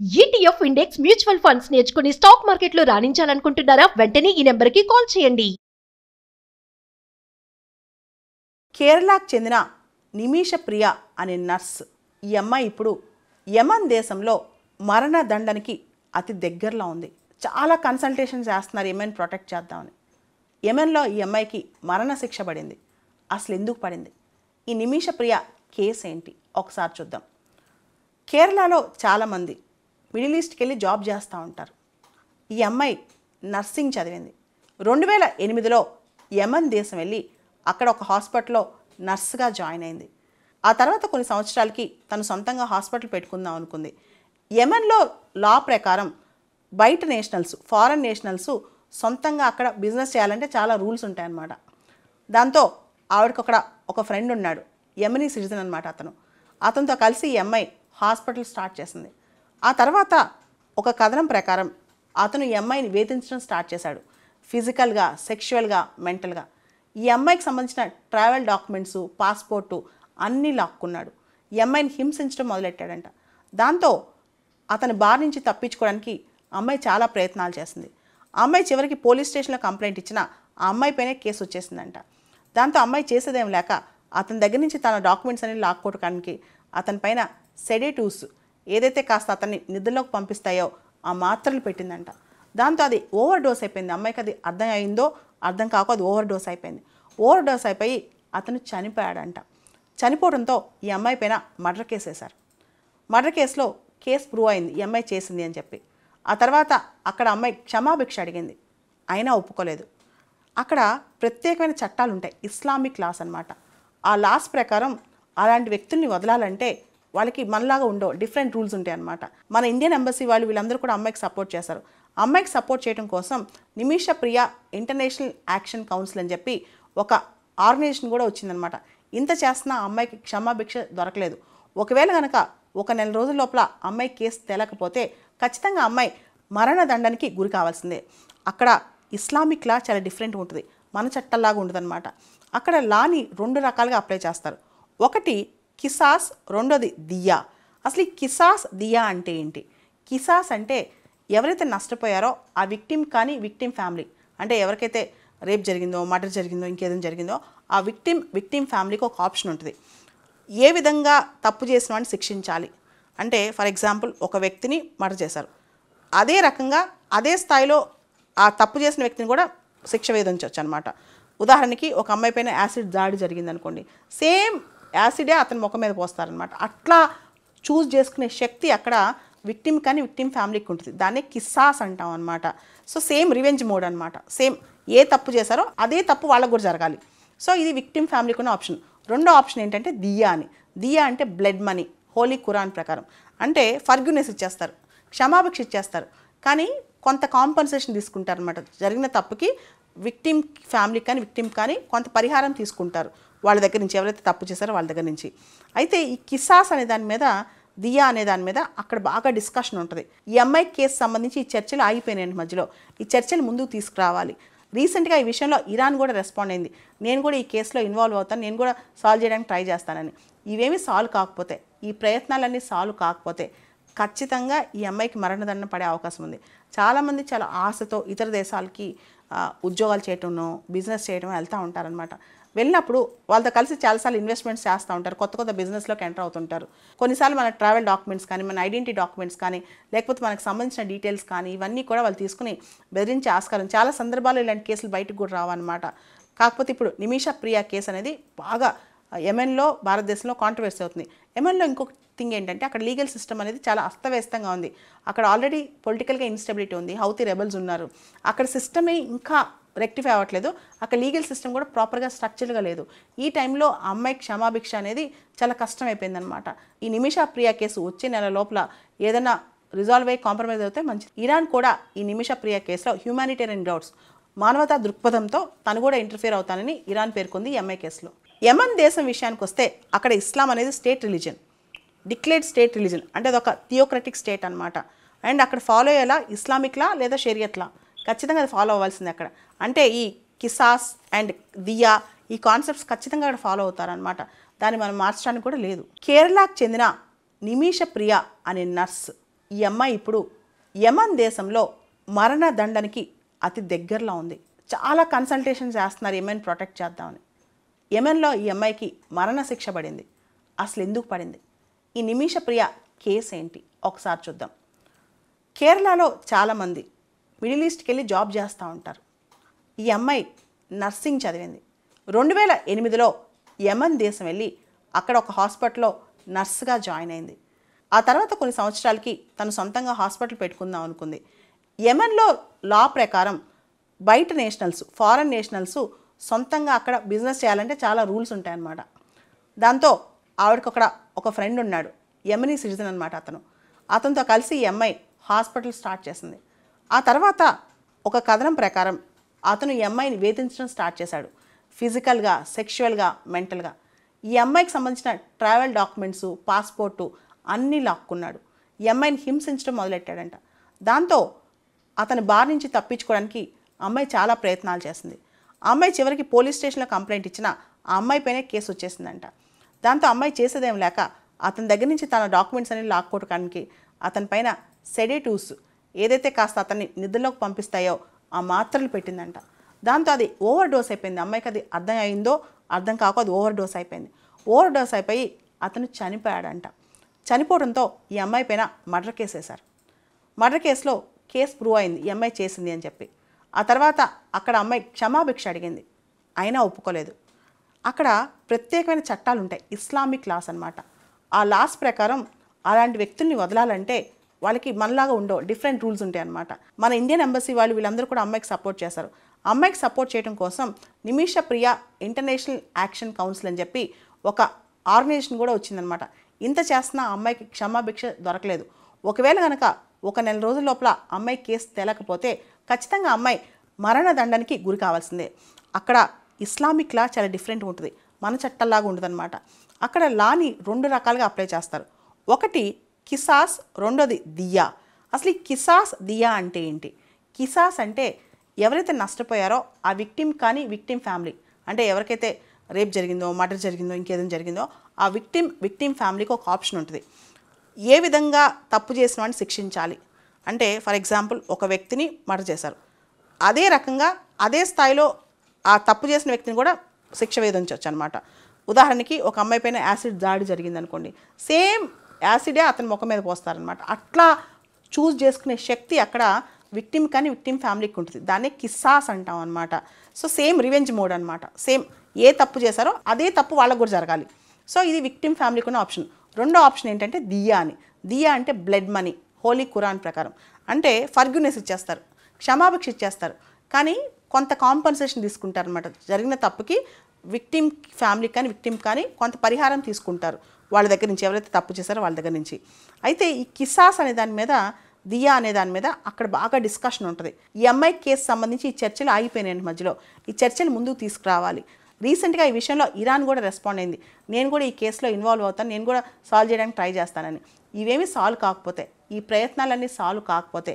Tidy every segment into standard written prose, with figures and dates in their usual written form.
ETF index mutual funds నేర్చుకుని stock మార్కెట్లో రాణించాలనుకుంటున్నారా? వెంటనే ఈ నెంబర్కి కాల్ చేయండి. కేరళకు చెందిన నిమిష ప్రియ అనే నర్స్. ఈ అమ్మాయి ఇప్పుడు యమన్ దేశంలో మరణదండనకి అతి దగ్గరలో ఉంది. చాలా కన్సల్టేషన్ చేస్తున్నారు యమన్ ప్రొటెక్ట్ చేద్దామని. యమన్లో ఈ అమ్మాయికి మరణశిక్ష పడింది. అసలు ఎందుకు పడింది? ఈ నిమిష ప్రియ కేసు ఏంటి ఒకసారి చూద్దాం. కేరళలో చాలామంది మిడిల్ ఈస్ట్కి వెళ్ళి జాబ్ చేస్తూ ఉంటారు. ఈ అమ్మాయి నర్సింగ్ చదివింది. 2008లో యమన్ దేశం వెళ్ళి అక్కడ ఒక హాస్పిటల్లో నర్సుగా జాయిన్ అయింది. ఆ తర్వాత కొన్ని సంవత్సరాలకి తను సొంతంగా హాస్పిటల్ పెట్టుకుందాం అనుకుంది. యమన్లో లా ప్రకారం బయట నేషనల్స్, ఫారెన్ నేషనల్స్ సొంతంగా అక్కడ బిజినెస్ చేయాలంటే చాలా రూల్స్ ఉంటాయన్నమాట. దాంతో ఆవిడకి ఒక ఫ్రెండ్ ఉన్నాడు, యమనీ సిటిజన్ అనమాట. అతనితో కలిసి ఈ అమ్మాయి హాస్పిటల్ స్టార్ట్ చేసింది. ఆ తర్వాత ఒక కథనం ప్రకారం అతను ఈ అమ్మాయిని వేధించడం స్టార్ట్ చేశాడు. ఫిజికల్గా, సెక్షువల్గా, మెంటల్గా. ఈ అమ్మాయికి సంబంధించిన ట్రావెల్ డాక్యుమెంట్స్, పాస్పోర్టు అన్నీ లాక్కున్నాడు. ఈ అమ్మాయిని హింసించడం మొదలెట్టాడంట. దాంతో అతని బారి నుంచి తప్పించుకోవడానికి అమ్మాయి చాలా ప్రయత్నాలు చేసింది. ఆ అమ్మాయి చివరికి పోలీస్ స్టేషన్లో కంప్లైంట్ ఇచ్చినా ఆ అమ్మాయి పైనే కేసు వచ్చేసిందంట. దాంతో అమ్మాయి చేసేదేం లేక అతని దగ్గర నుంచి తన డాక్యుమెంట్స్ అన్ని లాక్కోవడానికి అతని పైన సెడేటివ్స్, ఏదైతే కాస్త అతన్ని నిద్రలోకి పంపిస్తాయో ఆ మాత్రలు పెట్టిందంట. దాంతో అది ఓవర్ డోస్ అయిపోయింది. అమ్మాయికి అది అర్థం అయిందో అర్థం కాక అది ఓవర్ డోస్ అయిపోయింది. ఓవర్ డోస్ అయిపోయి అతను చనిపోయాడంట. చనిపోవడంతో ఈ అమ్మాయి పైన మర్డర్ కేసు వేశారు. మర్డర్ కేసులో కేసు ప్రూవ్ అయింది ఈ అమ్మాయి చేసింది అని చెప్పి. ఆ తర్వాత అక్కడ అమ్మాయి క్షమాభిక్ష అడిగింది, అయినా ఒప్పుకోలేదు. అక్కడ ప్రత్యేకమైన చట్టాలు ఉంటాయి, ఇస్లామిక్ లాస్ అనమాట. ఆ లాస్ ప్రకారం అలాంటి వ్యక్తుల్ని వదలాలంటే వాళ్ళకి మనలాగా ఉండవు, డిఫరెంట్ రూల్స్ ఉంటాయి అన్నమాట. మన ఇండియన్ ఎంబసీ వాళ్ళు వీళ్ళందరూ కూడా అమ్మాయికి సపోర్ట్ చేస్తారు. అమ్మాయికి సపోర్ట్ చేయడం కోసం నిమిష ప్రియ ఇంటర్నేషనల్ యాక్షన్ కౌన్సిల్ అని చెప్పి ఒక ఆర్గనైజేషన్ కూడా వచ్చిందనమాట. ఇంత చేస్తున్నా అమ్మాయికి క్షమాభిక్ష దొరకలేదు. ఒకవేళ కనుక ఒక నెల రోజుల లోపల అమ్మాయి కేసు తేలకపోతే ఖచ్చితంగా అమ్మాయి మరణదండనికి గురి కావాల్సిందే. అక్కడ ఇస్లామిక్ లా చాలా డిఫరెంట్ ఉంటుంది, మన చట్టంలాగా ఉండదన్నమాట. అక్కడ లాని 2 రకాలుగా అప్లై చేస్తారు. ఒకటి కిసాస్, రెండోది దియా. అసలు ఈ కిసాస్, దియా అంటే ఏంటి? కిసాస్ అంటే ఎవరైతే నష్టపోయారో ఆ విక్టిమ్ కానీ విక్టిమ్ ఫ్యామిలీ, అంటే ఎవరికైతే రేప్ జరిగిందో, మర్డర్ జరిగిందో, ఇంకేదైనా జరిగిందో ఆ విక్టిమ్ ఫ్యామిలీకి ఒక ఆప్షన్ ఉంటుంది. ఏ విధంగా తప్పు చేసిన వాడిని శిక్షించాలి అంటే, ఫర్ ఎగ్జాంపుల్ ఒక వ్యక్తిని మర్డర్ చేశారు, అదే రకంగా అదే స్థాయిలో ఆ తప్పు చేసిన వ్యక్తిని కూడా శిక్ష విధించవచ్చు అనమాట. ఉదాహరణకి ఒక అమ్మాయి పైన యాసిడ్ దాడి జరిగిందనుకోండి, సేమ్ యాసిడే అతని ముఖం మీద పోస్తారనమాట. అట్లా చూస్ చేసుకునే శక్తి అక్కడ విక్టిమ్ కానీ విక్టిమ్ ఫ్యామిలీకి ఉంటుంది. దాన్ని కిస్సాస్ అంటాం అనమాట. సో సేమ్ రివెంజ్ మోడ్ అనమాట. సేమ్ ఏ తప్పు చేశారో అదే తప్పు వాళ్ళకు కూడా జరగాలి. సో ఇది విక్టిమ్ ఫ్యామిలీకి ఉన్న ఆప్షన్. రెండో ఆప్షన్ ఏంటంటే దియా అని. దియా అంటే బ్లడ్ మనీ, హోలీ ఖురాన్ ప్రకారం. అంటే ఫర్గ్యూనెస్ ఇచ్చేస్తారు, క్షమాభిక్ష ఇచ్చేస్తారు, కానీ కొంత కాంపన్సేషన్ తీసుకుంటారు అనమాట. జరిగిన తప్పుకి విక్టిమ్ ఫ్యామిలీకి కానీ విక్టిమ్ కానీ కొంత పరిహారం తీసుకుంటారు వాళ్ళ దగ్గర నుంచి, ఎవరైతే తప్పు చేశారో వాళ్ళ దగ్గర నుంచి. అయితే ఈ కిసాస్ అనే దాని మీద, దియా అనే దాని మీద అక్కడ బాగా డిస్కషన్ ఉంటుంది. ఈ అమ్మాయి కేసు సంబంధించి ఈ చర్చలు ఆగిపోయినాయండి మధ్యలో. ఈ చర్చలు ముందుకు తీసుకురావాలి. రీసెంట్గా ఈ విషయంలో ఇరాన్ కూడా రెస్పాండ్ అయింది, నేను కూడా ఈ కేసులో ఇన్వాల్వ్ అవుతాను, నేను కూడా సాల్వ్ చేయడానికి ట్రై చేస్తానని. ఇవేమీ సాల్వ్ కాకపోతే, ఈ ప్రయత్నాలన్నీ సాల్వ్ కాకపోతే ఖచ్చితంగా ఈ అమ్మాయికి మరణదండన పడే అవకాశం ఉంది. చాలామంది చాలా ఆశతో ఇతర దేశాలకి ఉద్యోగాలు చేయటం, బిజినెస్ చేయడం వెళ్తూ ఉంటారనమాట. వెళ్ళినప్పుడు వాళ్ళతో కలిసి చాలాసార్లు ఇన్వెస్ట్మెంట్స్ చేస్తూ ఉంటారు, కొత్త బిజినెస్లోకి ఎంటర్ అవుతుంటారు. కొన్నిసార్లు మన ట్రావెల్ డాక్యుమెంట్స్ కానీ, మన ఐడెంటిటీ డాక్యుమెంట్స్ కానీ, లేకపోతే మనకు సంబంధించిన డీటెయిల్స్ కానీ ఇవన్నీ కూడా వాళ్ళు తీసుకుని బెదిరించే ఆస్కారం. చాలా సందర్భాల్లో ఇలాంటి కేసులు బయటకు కూడా రావన్నమాట. కాకపోతే ఇప్పుడు నిమిష ప్రియ కేసు అనేది బాగా యెమెన్లో, భారతదేశంలో కాంట్రవర్సీ అవుతుంది. యెమెన్లో ఇంకొక థింగ్ ఏంటంటే అక్కడ లీగల్ సిస్టమ్ అనేది చాలా అస్తవ్యస్తంగా ఉంది. అక్కడ ఆల్రెడీ పొలిటికల్గా ఇన్స్టెబిలిటీ ఉంది, హౌతీ రెబల్స్ ఉన్నారు. అక్కడ సిస్టమే ఇంకా రెక్టిఫై అవ్వట్లేదు. అక్కడ లీగల్ సిస్టమ్ కూడా ప్రాపర్గా స్ట్రక్చర్గా లేదు. ఈ టైంలో ఆ అమ్మాయి క్షమాభిక్ష అనేది చాలా కష్టం అయిపోయిందనమాట. ఈ నిమిష ప్రియ కేసు వచ్చే నెల లోపల ఏదైనా రిజాల్వ్ అయ్యి కాంప్రమైజ్ అవుతే మంచిది. ఇరాన్ కూడా ఈ నిమిష ప్రియ కేసులో హ్యూమానిటేరియన్ గ్రౌండ్స్, మానవతా దృక్పథంతో తను కూడా ఇంటర్ఫియర్ అవుతానని ఇరాన్ పేర్కొంది ఈ అమ్మాయి కేసులో. యమన్ దేశం విషయానికి వస్తే అక్కడ ఇస్లాం అనేది state religion, declared state religion, అంటే అదొక థియోక్రటిక్ స్టేట్ అనమాట. అండ్ అక్కడ ఫాలో అయ్యేలా ఇస్లామిక్ లా లేదా షరియత్ లా ఖచ్చితంగా అది ఫాలో అవ్వాల్సిందే అక్కడ. అంటే ఈ కిసాస్ అండ్ దియా ఈ కాన్సెప్ట్స్ ఖచ్చితంగా అక్కడ ఫాలో అవుతారనమాట. దాన్ని మనం మార్చడానికి కూడా లేదు. కేరళకు చెందిన నిమిష ప్రియ అనే నర్స్ ఈ అమ్మాయి ఇప్పుడు యమన్ దేశంలో మరణదండనికి అతి దగ్గరలో ఉంది. చాలా కన్సల్టేషన్ చేస్తున్నారు యమన్ ప్రొటెక్ట్ చేద్దామని. యమన్లో ఈ అమ్మాయికి మరణశిక్ష పడింది. అసలు ఎందుకు పడింది? ఈ నిమిష ప్రియ కేసు ఏంటి ఒకసారి చూద్దాం. కేరళలో చాలామంది మిడిల్ ఈస్ట్కి వెళ్ళి జాబ్ చేస్తూ ఉంటారు. ఈ అమ్మాయి నర్సింగ్ చదివింది. 2008లో యమన్ దేశం వెళ్ళి అక్కడ ఒక హాస్పిటల్లో నర్సుగా జాయిన్ అయింది. ఆ తర్వాత కొన్ని సంవత్సరాలకి తను సొంతంగా హాస్పిటల్ పెట్టుకుందాం అనుకుంది. యమన్లో లా ప్రకారం బయట నేషనల్స్, ఫారెన్ నేషనల్స్ సొంతంగా అక్కడ బిజినెస్ చేయాలంటే చాలా రూల్స్ ఉంటాయన్నమాట. దాంతో ఆవిడకి ఒక ఫ్రెండ్ ఉన్నాడు, యమనీ సిటిజన్ అనమాట. అతనితో కలిసి ఈ అమ్మాయి హాస్పిటల్ స్టార్ట్ చేసింది. ఆ తర్వాత ఒక కథనం ప్రకారం అతను ఈ అమ్మాయిని వేధించడం స్టార్ట్ చేశాడు. ఫిజికల్గా, సెక్షువల్గా, మెంటల్గా. ఈ అమ్మాయికి సంబంధించిన ట్రావెల్ డాక్యుమెంట్స్, పాస్పోర్టు అన్నీ లాక్కున్నాడు. ఈ అమ్మాయిని హింసించడం మొదలెట్టాడంట. దాంతో అతని బారి నుంచి తప్పించుకోవడానికి అమ్మాయి చాలా ప్రయత్నాలు చేసింది. ఆ అమ్మాయి చివరికి పోలీస్ స్టేషన్లో కంప్లైంట్ ఇచ్చినా ఆ అమ్మాయిపైనే కేసు వచ్చేసిందంట. దాంతో అమ్మాయి చేసేదేం లేక అతని దగ్గర నుంచి తన డాక్యుమెంట్స్ అన్ని లాక్కోవడానికి అతని పైన సెడేటివ్స్, ఏదైతే కాస్త అతన్ని నిద్రలోకి పంపిస్తాయో ఆ మాత్రలు పెట్టిందంట. దాంతో అది ఓవర్ డోస్ అయిపోయింది. అమ్మాయికి అది అర్థం అయిందో అర్థం కాక అది ఓవర్ డోస్ అయిపోయింది. ఓవర్ డోస్ అయిపోయి అతను చనిపోయాడంట. చనిపోవడంతో ఈ అమ్మాయి పైన మర్డర్ కేసు వేశారు. మర్డర్ కేసులో కేసు ప్రూవ్ అయింది ఈ అమ్మాయి చేసింది అని చెప్పి. ఆ తర్వాత అక్కడ అమ్మాయి క్షమాభిక్ష అడిగింది, అయినా ఒప్పుకోలేదు. అక్కడ ప్రత్యేకమైన చట్టాలు ఉంటాయి, ఇస్లామిక్ లాస్ అన్నమాట. ఆ లాస్ ప్రకారం అలాంటి వ్యక్తుల్ని వదలాలంటే వాళ్ళకి మనలాగా ఉండవు, డిఫరెంట్ రూల్స్ ఉంటాయి అన్నమాట. మన ఇండియన్ ఎంబసీ వాళ్ళు వీళ్ళందరూ కూడా అమ్మాయికి సపోర్ట్ చేశారు. అమ్మాయికి సపోర్ట్ చేయడం కోసం నిమిష ప్రియ ఇంటర్నేషనల్ యాక్షన్ కౌన్సిల్ అని చెప్పి ఒక ఆర్గనైజేషన్ కూడా వచ్చిందనమాట. ఇంత చేస్తున్నా అమ్మాయికి క్షమాభిక్ష దొరకలేదు. ఒకవేళ కనుక 1 నెల రోజుల లోపల అమ్మాయి కేసు తేలకపోతే ఖచ్చితంగా అమ్మాయి మరణదండానికి గురి కావాల్సిందే. అక్కడ ఇస్లామిక్ లా చాలా డిఫరెంట్ ఉంటుంది, మన చట్టంలాగా ఉండదన్నమాట. అక్కడ లాని 2 రకాలుగా అప్లై చేస్తారు. ఒకటి కిసాస్, రెండోది దియా. అసలు ఈ కిసాస్, దియా అంటే ఏంటి? కిసాస్ అంటే ఎవరైతే నష్టపోయారో ఆ విక్టిమ్ కానీ విక్టిమ్ ఫ్యామిలీ, అంటే ఎవరికైతే రేప్ జరిగిందో, మర్డర్ జరిగిందో, ఇంకేదైనా జరిగిందో ఆ విక్టిమ్ ఫ్యామిలీకి ఒక ఆప్షన్ ఉంటుంది. ఏ విధంగా తప్పు చేసిన వాడిని శిక్షించాలి అంటే, ఫర్ ఎగ్జాంపుల్ ఒక వ్యక్తిని మర్డర్ చేశారు, అదే రకంగా అదే స్థాయిలో ఆ తప్పు చేసిన వ్యక్తిని కూడా శిక్ష విధించవచ్చు అనమాట. ఉదాహరణకి ఒక అమ్మాయి పైన యాసిడ్ దాడి జరిగింది అనుకోండి, సేమ్ యాసిడే అతని ముఖం మీద పోస్తారనమాట. అట్లా చూస్ చేసుకునే శక్తి అక్కడ విక్టిమ్ కానీ విక్టిమ్ ఫ్యామిలీకి ఉంటుంది. దాన్నే కిస్సాస్ అంటాం అనమాట. సో సేమ్ రివెంజ్ మోడ్ అనమాట. సేమ్ ఏ తప్పు చేశారో అదే తప్పు వాళ్ళకు కూడా జరగాలి. సో ఇది విక్టిమ్ ఫ్యామిలీకి ఉన్న ఆప్షన్. రెండో ఆప్షన్ ఏంటంటే దియా అని. దియా అంటే బ్లడ్ మనీ, హోలీ ఖురాన్ ప్రకారం. అంటే ఫర్గ్యూనెస్ ఇచ్చేస్తారు, క్షమాభిక్ష ఇచ్చేస్తారు, కానీ కొంత కాంపన్సేషన్ తీసుకుంటారు అనమాట. జరిగిన తప్పుకి విక్టిమ్ ఫ్యామిలీకి కానీ విక్టిమ్ కానీ కొంత పరిహారం తీసుకుంటారు వాళ్ళ దగ్గర నుంచి, ఎవరైతే తప్పు చేశారో వాళ్ళ దగ్గర నుంచి. అయితే ఈ కిసాస్ అనే దాని మీద, దియా అనే దాని మీద అక్కడ బాగా డిస్కషన్ ఉంటుంది. ఈ అమ్మాయి కేసు సంబంధించి ఈ చర్చలు ఆగిపోయినాయండి మధ్యలో. ఈ చర్చలు ముందుకు తీసుకురావాలి. రీసెంట్గా ఈ విషయంలో ఇరాన్ కూడా రెస్పాండ్ అయింది, నేను కూడా ఈ కేసులో ఇన్వాల్వ్ అవుతాను, నేను కూడా సాల్వ్ చేయడానికి ట్రై చేస్తానని. ఇవేమీ సాల్వ్ కాకపోతే, ఈ ప్రయత్నాలన్నీ సాల్వ్ కాకపోతే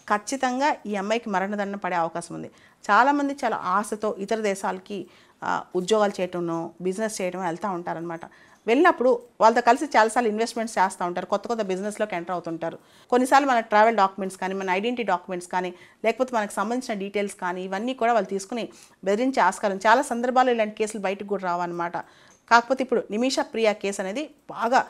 ఖచ్చితంగా ఈ అమ్మాయికి మరణదండన పడే అవకాశం ఉంది. చాలామంది చాలా ఆశతో ఇతర దేశాలకి ఉద్యోగాలు చేయటంలో, బిజినెస్ చేయడం వెళ్తూ ఉంటారనమాట. వెళ్ళినప్పుడు వాళ్ళతో కలిసి చాలాసార్లు ఇన్వెస్ట్మెంట్స్ చేస్తూ ఉంటారు, కొత్త కొత్త బిజినెస్లోకి ఎంటర్ అవుతుంటారు. కొన్నిసార్లు మన ట్రావెల్ డాక్యుమెంట్స్ కానీ, మన ఐడెంటిటీ డాక్యుమెంట్స్ కానీ, లేకపోతే మనకు సంబంధించిన డీటెయిల్స్ కానీ ఇవన్నీ కూడా వాళ్ళు తీసుకుని బెదిరించే ఆస్కారం. చాలా సందర్భాల్లో ఇలాంటి కేసులు బయటకు కూడా రావన్నమాట. కాకపోతే ఇప్పుడు నిమిష ప్రియ కేసు అనేది బాగా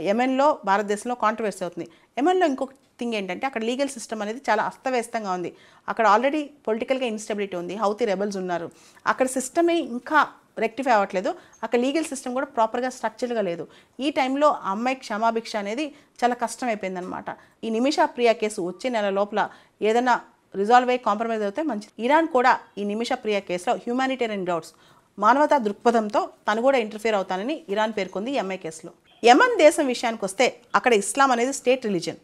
యెమెన్లో, భారతదేశంలో కాంట్రవర్సీ అవుతుంది. యెమెన్లో ఇంకొక థింగ్ ఏంటంటే అక్కడ లీగల్ సిస్టమ్ అనేది చాలా అస్తవ్యస్తంగా ఉంది. అక్కడ ఆల్రెడీ పొలిటికల్గా ఇన్స్టెబిలిటీ ఉంది, హౌతీ రెబల్స్ ఉన్నారు. అక్కడ సిస్టమే ఇంకా రెక్టిఫై అవ్వట్లేదు. అక్కడ లీగల్ సిస్టమ్ కూడా ప్రాపర్గా స్ట్రక్చర్గా లేదు. ఈ టైంలో అమ్మాయి క్షమాభిక్ష అనేది చాలా కష్టమైపోయిందనమాట. ఈ నిమిష ప్రియ కేసు వచ్చే నెల లోపల ఏదైనా రిజాల్వ్ అయ్యి కాంప్రమైజ్ అవుతే మంచిది. ఇరాన్ కూడా ఈ నిమిష ప్రియ కేసులో హ్యూమానిటేరియన్ గ్రౌండ్స్, మానవతా దృక్పథంతో తను కూడా ఇంటర్ఫియర్ అవుతానని ఇరాన్ పేర్కొంది ఈ ఎంఐ కేసులో. యెమెన్ దేశం విషయానికి వస్తే అక్కడ ఇస్లాం అనేది state religion,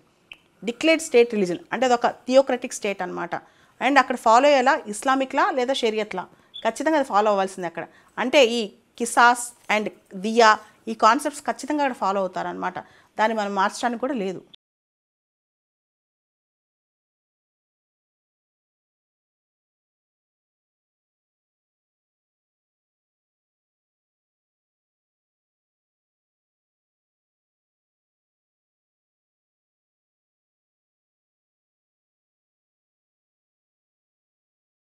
declared state religion, అంటే అదొక థియోక్రటిక్ స్టేట్ అనమాట. అండ్ అక్కడ ఫాలో అయ్యేలా ఇస్లామిక్ లా లేదా షరియత్ లా ఖచ్చితంగా అది ఫాలో అవ్వాల్సింది అక్కడ. అంటే ఈ కిసాస్ అండ్ దియా ఈ కాన్సెప్ట్స్ ఖచ్చితంగా అక్కడ ఫాలో అవుతారనమాట. దాన్ని మనం మార్చడానికి కూడా లేదు.